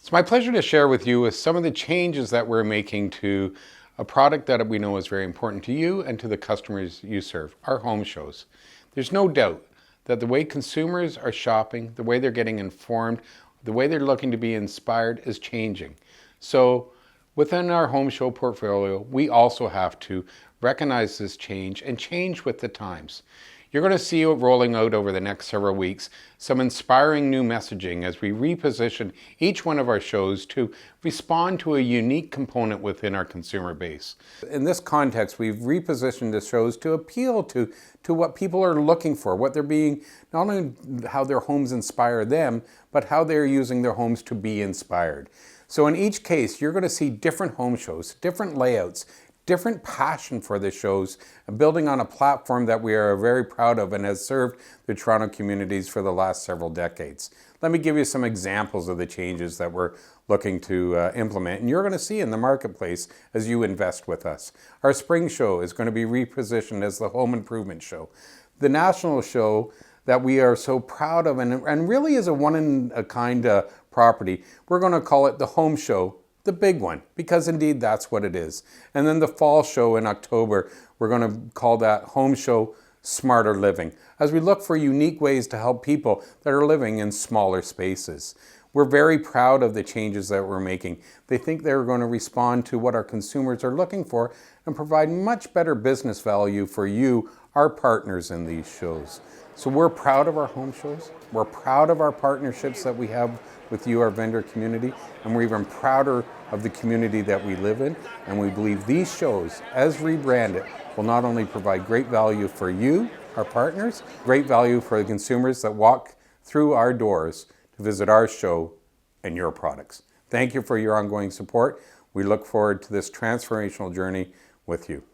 It's my pleasure to share with you some of the changes that we're making to a product that we know is very important to you and to the customers you serve, our home shows. There's no doubt that the way consumers are shopping, the way they're getting informed, the way they're looking to be inspired is changing. So within our home show portfolio, we also have to recognize this change and change with the times. You're going to see it rolling out over the next several weeks, some inspiring new messaging as we reposition each one of our shows to respond to a unique component within our consumer base. In this context, we've repositioned the shows to appeal to what people are looking for, what they're being, not only how their homes inspire them, but how they're using their homes to be inspired. So in each case, you're going to see different home shows, different layouts, different passion for the shows, building on a platform that we are very proud of and has served the Toronto communities for the last several decades. Let me give you some examples of the changes that we're looking to implement, and you're going to see in the marketplace as you invest with us. Our spring show is going to be repositioned as the Home Improvement Show. The national show that we are so proud of and really is a one-in-a-kind property, we're going to call it the Home Show, the big one, because indeed that's what it is. And then the fall show in October, we're going to call that Home Show Smarter Living, as we look for unique ways to help people that are living in smaller spaces. We're very proud of the changes that we're making. They think they're going to respond to what our consumers are looking for and provide much better business value for you, our partners in these shows. So we're proud of our home shows. We're proud of our partnerships that we have with you, our vendor community, and we're even prouder of the community that we live in. And we believe these shows, as rebranded, will not only provide great value for you, our partners, great value for the consumers that walk through our doors to visit our show and your products. Thank you for your ongoing support. We look forward to this transformational journey with you.